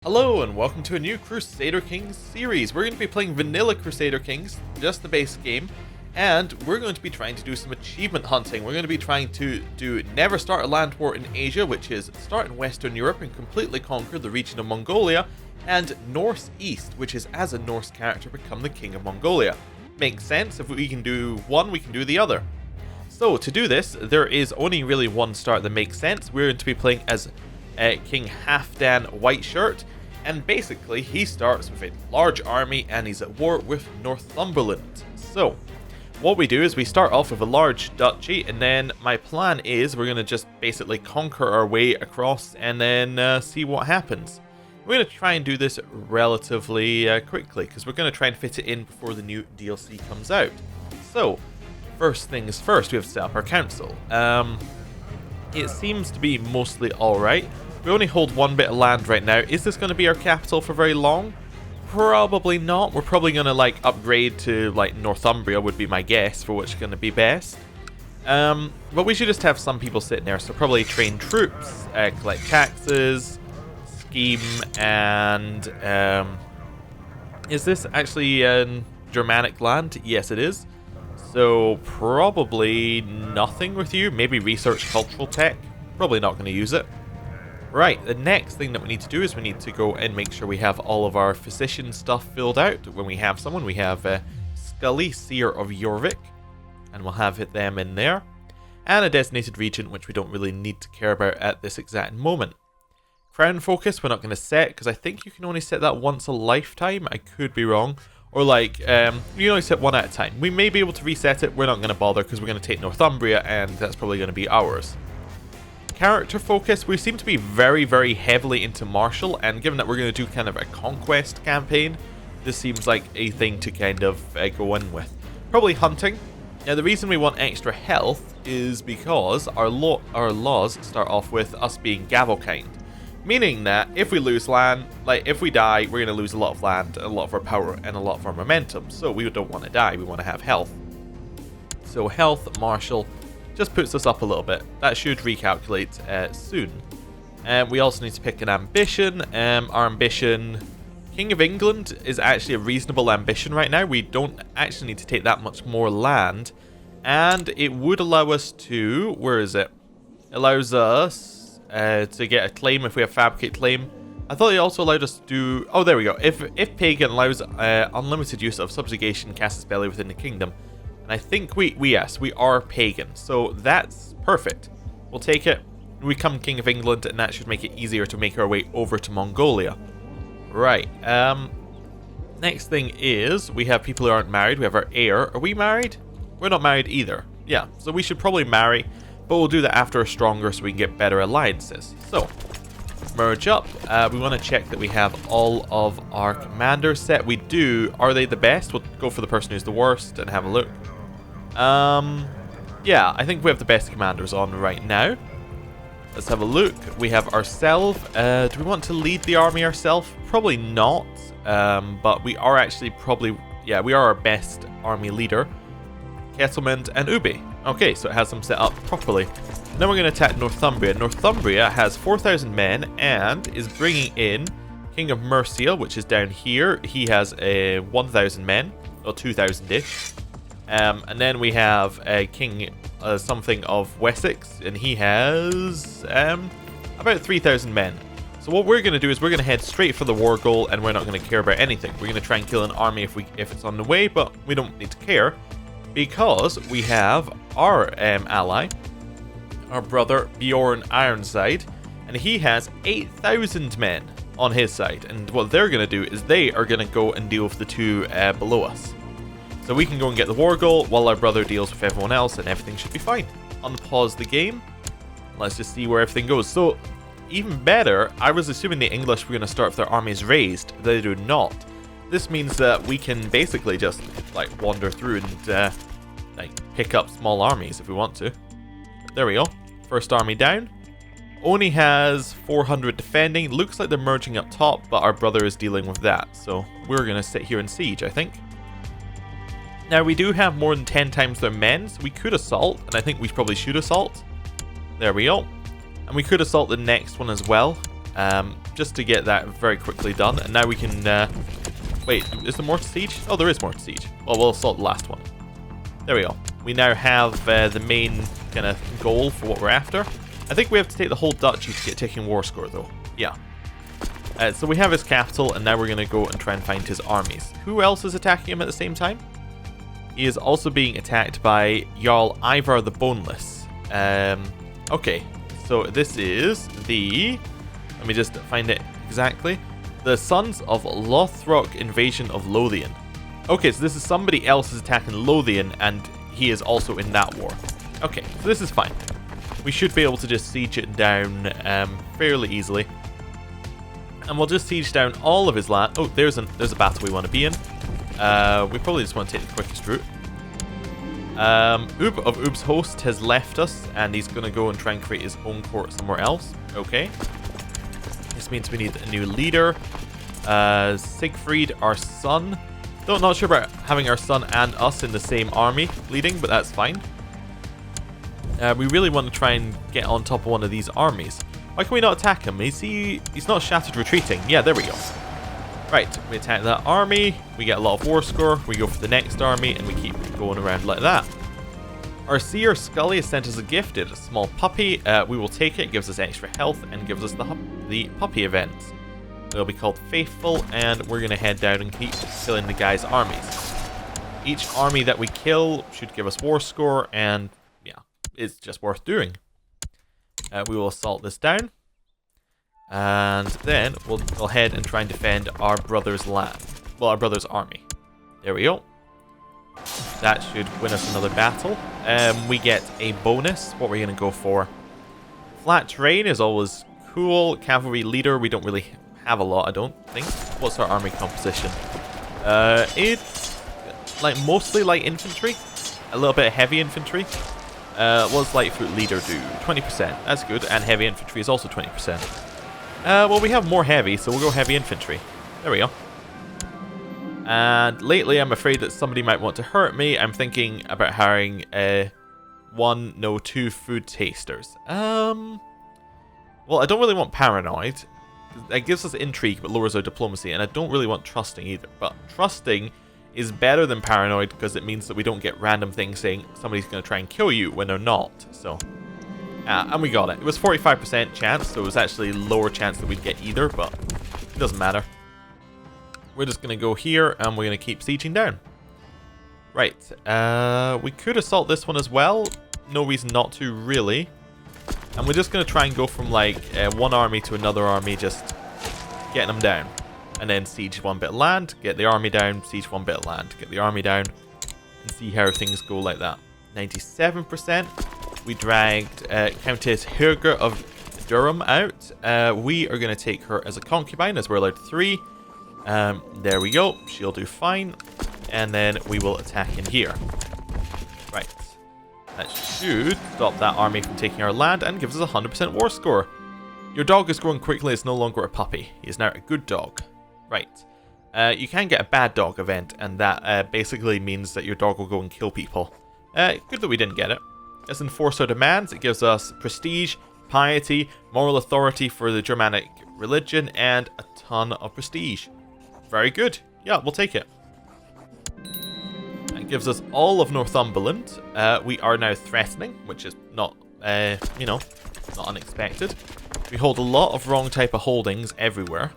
Hello and welcome to a new Crusader Kings series. We're going to be playing vanilla Crusader Kings, just the base game, and we're going to be trying to do some achievement hunting. We're going to be trying to do never start a land war in Asia, which is start in Western Europe and completely conquer the region of Mongolia, and Norse East, which is as a Norse character become the King of Mongolia. Makes sense, if we can do one, we can do the other. So to do this, there is only really one start that makes sense. We're going to be playing as King Halfdan Whiteshirt, and basically he starts with a large army and he's at war with Northumberland. So what we do is we start off with a large duchy, and then my plan is we're going to just basically conquer our way across and then see what happens. We're going to try and do this relatively quickly because we're going to try and fit it in before the new DLC comes out. So first things first, we have to set up our council. It seems to be mostly alright. We only hold one bit of land right now. Is this going to be our capital for very long? Probably not. We're probably going to upgrade to Northumbria would be my guess for which is going to be best. But we should just have some people sitting there. So probably train troops, collect taxes, scheme, and is this actually Germanic land? Yes, it is. So probably nothing with you. Maybe research cultural tech. Probably not going to use it. Right, the next thing that we need to do is we need to go and make sure we have all of our physician stuff filled out. When we have someone, we have Scully, Seer of Jorvik, and we'll have them in there. And a designated regent, which we don't really need to care about at this exact moment. Crown focus, we're not going to set, because I think you can only set that once a lifetime. I could be wrong. Or you only set one at a time. We may be able to reset it. We're not going to bother because we're going to take Northumbria, and that's probably going to be ours. Character focus, we seem to be very, very heavily into martial, and given that we're going to do kind of a conquest campaign, this seems like a thing to kind of go in with. Probably hunting. Now the reason we want extra health is because our laws start off with us being gavelkind. Meaning that if we lose land, if we die, we're going to lose a lot of land, a lot of our power, and a lot of our momentum. So we don't want to die, we want to have health. So health, martial, just puts us up a little bit. That should recalculate soon. We also need to pick an ambition. Our ambition, King of England, is actually a reasonable ambition right now. We don't actually need to take that much more land. And it would allow us to, where is it? Allows us to get a claim if we have fabricate claim. I thought it also allowed us to do, oh there we go. If pagan allows unlimited use of subjugation casus belli within the kingdom. I think we are pagan, so that's perfect. We'll take it. We become King of England, and that should make it easier to make our way over to Mongolia. Right. Next thing is we have people who aren't married. We have our heir. Are we married? We're not married either. Yeah, so we should probably marry, but we'll do that after we're stronger so we can get better alliances. So merge up. We want to check that we have all of our commanders set. We do. Are they the best? We'll go for the person who's the worst and have a look. Yeah, I think we have the best commanders on right now. Let's have a look. We have ourselves. Do we want to lead the army ourselves? Probably not. But we are actually probably, yeah, we are our best army leader. Kettlement and Ubi. Okay, so it has them set up properly. Then we're going to attack Northumbria. Northumbria has 4,000 men and is bringing in King of Mercia, which is down here. He has 1,000 men, or 2,000-ish. And then we have King something of Wessex, and he has about 3,000 men. So what we're going to do is we're going to head straight for the war goal, and we're not going to care about anything. We're going to try and kill an army if it's on the way, but we don't need to care because we have our ally, our brother Bjorn Ironside, and he has 8,000 men on his side. And what they're going to do is they are going to go and deal with the two below us. So we can go and get the war goal while our brother deals with everyone else, and everything should be fine. Unpause the game. Let's just see where everything goes. So, even better, I was assuming the English were going to start with their armies raised. They do not. This means that we can basically just wander through and pick up small armies if we want to. There we go. First army down. Only has 400 defending. Looks like they're merging up top, but our brother is dealing with that. So we're going to sit here and siege, I think. Now, we do have more than 10 times their men, so we could assault, and I think we probably should assault. There we go. And we could assault the next one as well. just to get that very quickly done. And now we can... wait, is there more to siege? Oh, there is more to siege. Well, we'll assault the last one. There we go. We now have the main kind of goal for what we're after. I think we have to take the whole duchy to get taking war score, though. Yeah. So we have his capital, and now we're going to go and try and find his armies. Who else is attacking him at the same time? He is also being attacked by Jarl Ivar the Boneless. Okay, so this is the... Let me just find it exactly. The Sons of Lothrok Invasion of Lothian. Okay, so this is somebody else is attacking Lothian, and he is also in that war. Okay, so this is fine. We should be able to just siege it down fairly easily. And we'll just siege down all of his land. Oh, there's a battle we want to be in. We probably just want to take the quickest route. Ub of Ub's host has left us, and he's going to go and try and create his own court somewhere else. Okay. This means we need a new leader. Siegfried, our son. Though not sure about having our son and us in the same army leading, but that's fine. We really want to try and get on top of one of these armies. Why can we not attack him? He's not shattered retreating. Yeah, there we go. Right, we attack that army. We get a lot of war score. We go for the next army, and we keep going around like that. Our seer Scully has sent us a gift. It's a small puppy. We will take it. It gives us extra health and gives us the puppy events. It'll be called Faithful, and we're going to head down and keep killing the guy's armies. Each army that we kill should give us war score, and yeah, it's just worth doing. We will assault this down, and then we'll go ahead and try and defend our brother's land. Well, our brother's army. There we go. That should win us another battle. We get a bonus. What we're going to go for. Flat terrain is always cool. Cavalry leader, we don't really have a lot, I don't think. What's our army composition? It's like mostly light infantry. A little bit of heavy infantry. What's light foot leader do? 20%. That's good. And heavy infantry is also 20%. Well, we have more heavy, so we'll go heavy infantry. There we go. And lately, I'm afraid that somebody might want to hurt me. I'm thinking about hiring two food tasters. Well, I don't really want paranoid. That gives us intrigue, but lowers our diplomacy. And I don't really want trusting either. But trusting is better than paranoid because it means that we don't get random things saying somebody's going to try and kill you when they're not. So, and we got it. It was 45% chance, so it was actually lower chance that we'd get either, but it doesn't matter. We're just going to go here, and we're going to keep sieging down. Right. We could assault this one as well. No reason not to, really. And we're just going to try and go from, like, one army to another army, just getting them down. And then siege one bit of land, get the army down, siege one bit of land, get the army down, and see how things go like that. 97%. We dragged Countess Helga of Durham out. We are going to take her as a concubine, as we're allowed 3. There we go. She'll do fine. And then we will attack in here. Right. That should stop that army from taking our land and gives us a 100% war score. Your dog is growing quickly. It's no longer a puppy. He is now a good dog. Right. You can get a bad dog event, and that basically means that your dog will go and kill people. Good that we didn't get it. Let's enforce our demands. It gives us prestige, piety, moral authority for the Germanic religion, and a ton of prestige. Very good. Yeah, we'll take it. It gives us all of Northumberland. We are now threatening, which is not, not unexpected. We hold a lot of wrong type of holdings everywhere.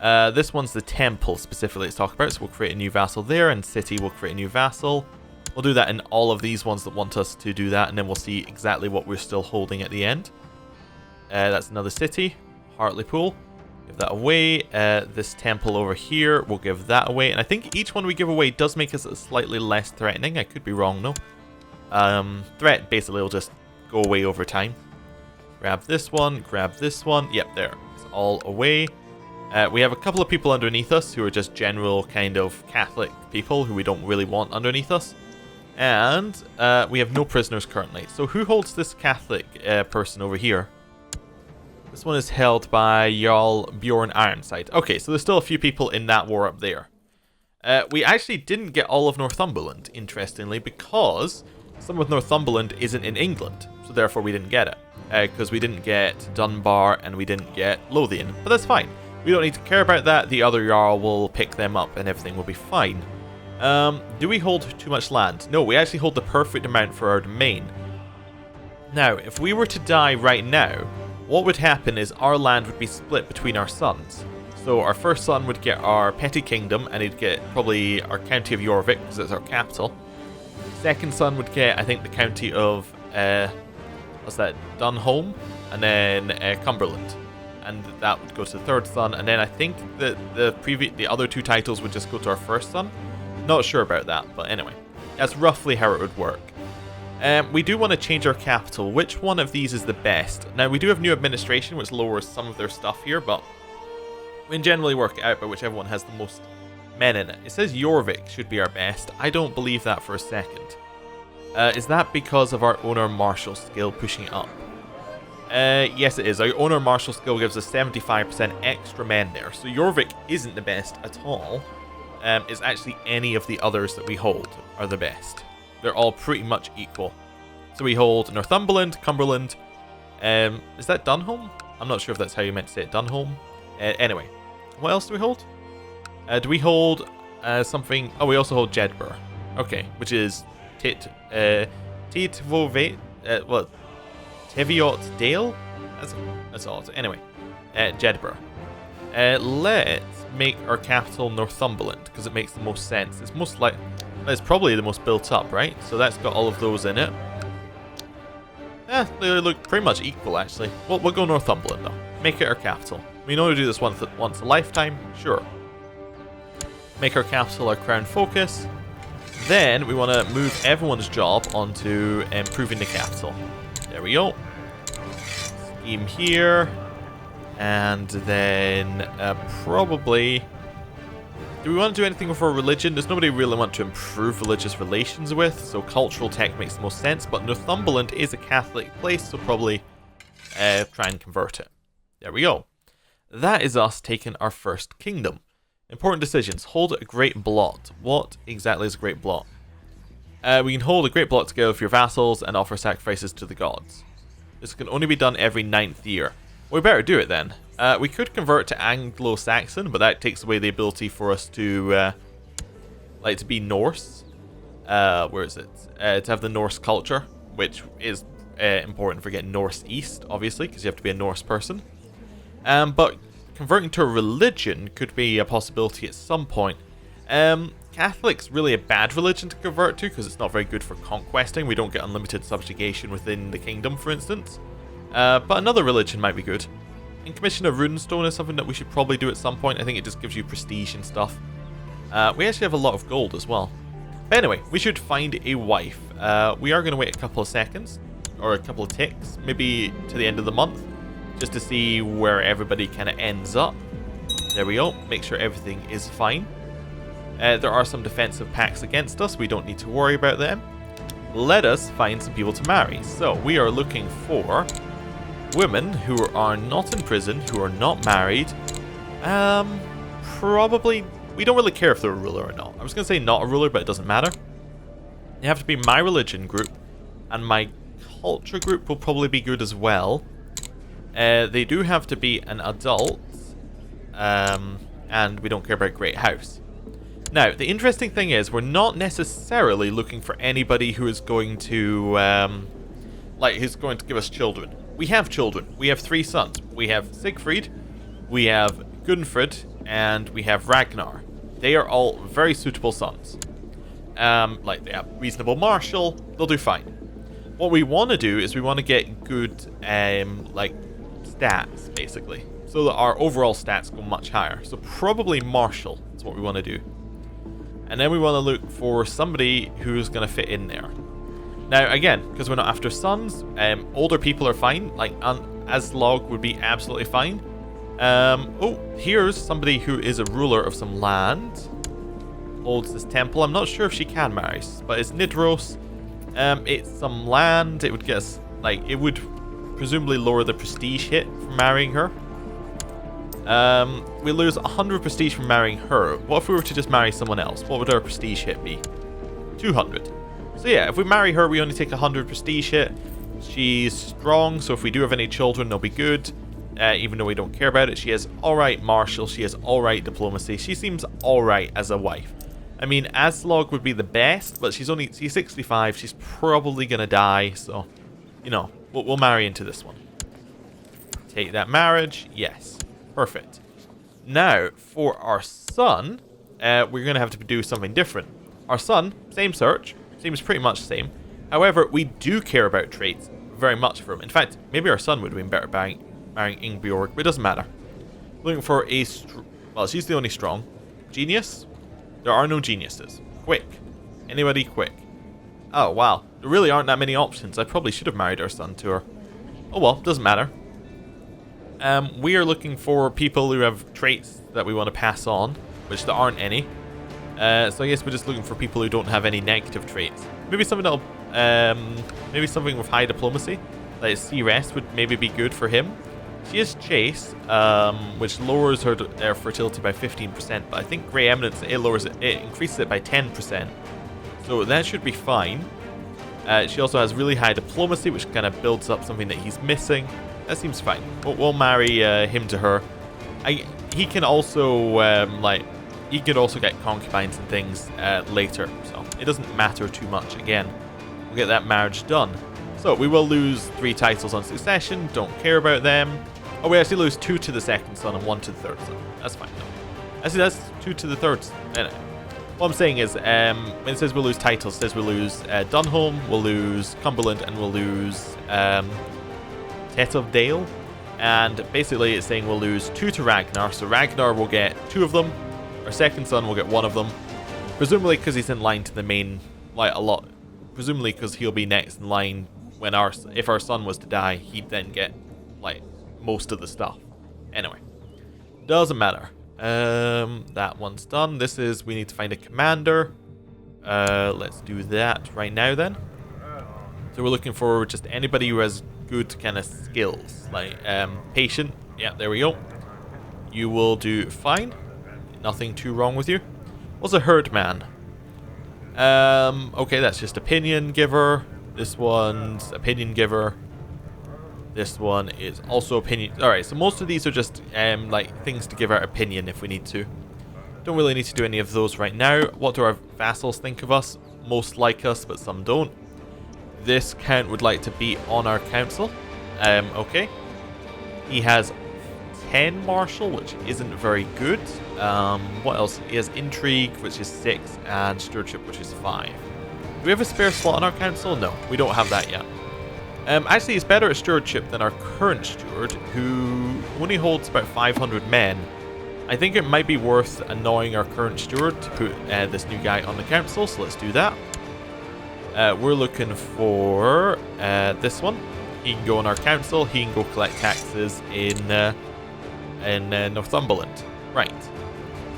This one's the temple specifically to talk about, so we'll create a new vassal there, and city will create a new vassal. We'll do that in all of these ones that want us to do that, and then we'll see exactly what we're still holding at the end. That's another city, Hartlepool. Give that away. This temple over here, we'll give that away. And I think each one we give away does make us slightly less threatening. I could be wrong, though. Threat basically will just go away over time. Grab this one, grab this one. Yep, there. It's all away. We have a couple of people underneath us who are just general kind of Catholic people who we don't really want underneath us. And we have no prisoners currently. So who holds this Catholic person over here? This one is held by Jarl Bjorn Ironside. Okay, so there's still a few people in that war up there. We actually didn't get all of Northumberland, interestingly, because some of Northumberland isn't in England. So therefore we didn't get it. because we didn't get Dunbar and we didn't get Lothian. But that's fine. We don't need to care about that. The other Jarl will pick them up and everything will be fine. Do we hold too much land? No, we actually hold the perfect amount for our domain. Now, if we were to die right now, what would happen is our land would be split between our sons. So our first son would get our petty kingdom, and he'd get probably our county of Jorvik, because it's our capital. Second son would get, I think, the county of, what's that, Dunholm, and then Cumberland. And that would go to the third son, and then I think that the other two titles would just go to our first son. Not sure about that, but anyway, that's roughly how it would work. We do want to change our capital. Which one of these is the best? Now, we do have new administration, which lowers some of their stuff here, but we can generally work it out by whichever one has the most men in it. It says Jorvik should be our best. I don't believe that for a second. Is that because of our owner martial skill pushing it up? Yes, it is. Our owner martial skill gives us 75% extra men there. So Jorvik isn't the best at all. It's actually any of the others that we hold are the best. They're all pretty much equal. So we hold Northumberland, Cumberland. Is that Dunholm? I'm not sure if that's how you meant to say it. Dunholm? Anyway, what else do we hold? Do we hold something? Oh, we also hold Jedburgh. Okay, which is Teviot Dale? That's all. Anyway, Jedburgh. Let's make our capital Northumberland because it makes the most sense. It's probably the most built up, right? So that's got all of those in it. They look pretty much equal, actually. We'll go Northumberland though. Make it our capital. We know to do this once a lifetime, sure. Make our capital our crown focus. Then we want to move everyone's job onto improving the capital. There we go. Scheme here. And then probably... Do we want to do anything with our religion? There's nobody we really want to improve religious relations with, so cultural tech makes the most sense. But Northumberland is a Catholic place, so probably try and convert it. There we go. That is us taking our first kingdom. Important decisions. Hold a great blot. What exactly is a great blot? We can hold a great blot together with your vassals and offer sacrifices to the gods. This can only be done every 9th year. We better do it then. We could convert to Anglo-Saxon, but that takes away the ability for us to to be Norse. Where is it? To have the Norse culture, which is important for getting Norse East, obviously, because you have to be a Norse person. But converting to a religion could be a possibility at some point. Catholic's really a bad religion to convert to because it's not very good for conquesting. We don't get unlimited subjugation within the kingdom, for instance. But another religion might be good. And commission a runestone is something that we should probably do at some point. I think it just gives you prestige and stuff. We actually have a lot of gold as well. But anyway, we should find a wife. We are going to wait a couple of seconds, or a couple of ticks, maybe to the end of the month, just to see where everybody kind of ends up. There we go. Make sure everything is fine. There are some defensive pacts against us. We don't need to worry about them. Let us find some people to marry. So we are looking for women who are not in prison, who are not married. Probably, we don't really care if they're a ruler or not. I was going to say not a ruler, but it doesn't matter. They have to be my religion group, and my culture group will probably be good as well. They do have to be an adult, and we don't care about Great House. Now, the interesting thing is, we're not necessarily looking for anybody who is going to, who's going to give us children. We have children. We have 3 sons. We have Siegfried, we have Gunfrid, and we have Ragnar. They are all very suitable sons. They have reasonable martial. They'll do fine. What we want to do is we want to get good, stats, basically, so that our overall stats go much higher. So probably martial is what we want to do. And then we want to look for somebody who's going to fit in there. Now, again, because we're not after sons, older people are fine. Like, Aslog would be absolutely fine. Here's somebody who is a ruler of some land. Holds this temple. I'm not sure if she can marry, but it's Nidros. It's some land. It would get us, it would presumably lower the prestige hit from marrying her. We lose 100 prestige from marrying her. What if we were to just marry someone else? What would our prestige hit be? 200. So yeah, if we marry her, we only take 100 prestige hit. She's strong, so if we do have any children, they'll be good. Even though we don't care about it. She has alright martial, she has alright diplomacy. She seems alright as a wife. I mean, Aslog would be the best, but she's 65. She's probably gonna die, so, you know, we'll marry into this one. Take that marriage. Yes. Perfect. Now, for our son, we're gonna have to do something different. Our son, same search, seems pretty much the same. However, we do care about traits very much for him. In fact, maybe our son would have been better marrying Ingeborg, but it doesn't matter. Looking for a... well, she's the only strong. Genius? There are no geniuses. Quick. Anybody quick? Oh, wow. There really aren't that many options. I probably should have married our son to her. Oh well, doesn't matter. We are looking for people who have traits that we want to pass on, which there aren't any. So I guess we're just looking for people who don't have any negative traits. Maybe something that'll... maybe something with high diplomacy. Like sea rest would maybe be good for him. She is chase, which lowers her fertility by 15%, but I think Grey Eminence, it increases it by 10%. So that should be fine. She also has really high diplomacy, which kind of builds up something that he's missing. That seems fine. We'll marry him to her. He can also he could also get concubines and things later, so it doesn't matter too much. Again, we'll get that marriage done. So we will lose 3 titles on succession. Don't care about them. Oh, we actually lose 2 to the second son and 1 to the third son. That's fine though. Actually, that's 2 to the third. Anyway. What I'm saying is, when it says we'll lose titles, it says we'll lose Dunholm, we'll lose Cumberland, and we'll lose Tetov and basically it's saying we'll lose 2 to Ragnar, so Ragnar will get 2 of them, our second son will get 1 of them, presumably because he's in line to the main, like, a lot, presumably because he'll be next in line when if our son was to die, he'd then get, like, most of the stuff. Anyway, doesn't matter. That one's done. This is, we need to find a commander. Let's do that right now then. So we're looking for just anybody who has good kind of skills, like patient. Yeah, there we go. You will do fine. Nothing too wrong with you. What's a herdman? Okay, that's just opinion giver. This one's opinion giver. This one is also opinion. Alright, so most of these are just like things to give our opinion if we need to. Don't really need to do any of those right now. What do our vassals think of us? Most like us, but some don't. This count would like to be on our council. Okay. He has 10 martial, which isn't very good. What else? He has intrigue, which is 6, and stewardship, which is 5. Do we have a spare slot on our council? No, we don't have that yet. Actually, he's better at stewardship than our current steward, who only holds about 500 men. I think it might be worth annoying our current steward to put this new guy on the council, so let's do that. We're looking for this one. He can go on our council. He can go collect taxes in Northumberland. Right.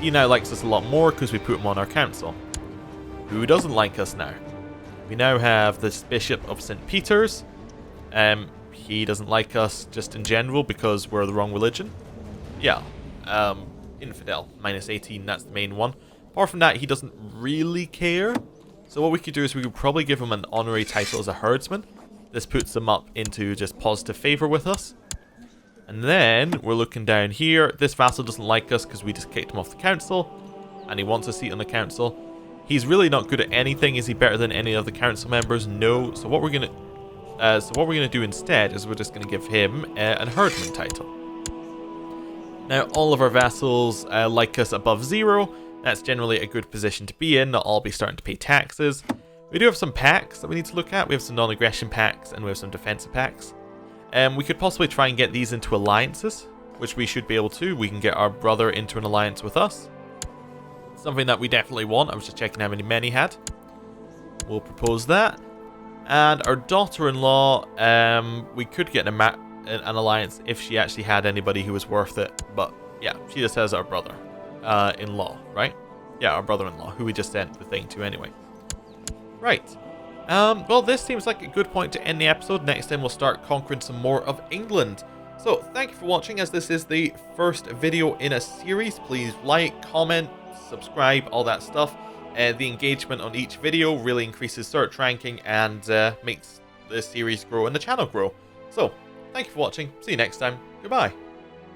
He now likes us a lot more because we put him on our council. Who doesn't like us now? We now have this Bishop of St. Peter's. He doesn't like us just in general because we're the wrong religion. Yeah. Infidel. Minus 18, that's the main one. Apart from that, he doesn't really care. So what we could do is we could probably give him an honorary title as a herdsman. This puts him up into just positive favor with us. And then we're looking down here. This vassal doesn't like us because we just kicked him off the council. And he wants a seat on the council. He's really not good at anything. Is he better than any of the council members? No. So what we're gonna do instead is we're just gonna give him a herdman title. Now all of our vassals like us above 0. That's generally a good position to be in. They'll all be starting to pay taxes. We do have some pacts that we need to look at. We have some non-aggression pacts and we have some defensive pacts. We could possibly try and get these into alliances, which we should be able to. We can get our brother into an alliance with us. Something that we definitely want. I was just checking how many men he had. We'll propose that. And our daughter-in-law, we could get an alliance if she actually had anybody who was worth it. But yeah, she just has our brother-in-law, right? Yeah, our brother-in-law, who we just sent the thing to anyway. Right. Well, this seems like a good point to end the episode. Next time we'll start conquering some more of England. So, thank you for watching, as this is the first video in a series. Please like, comment, subscribe, all that stuff. The engagement on each video really increases search ranking and makes the series grow and the channel grow. So, thank you for watching, see you next time, goodbye.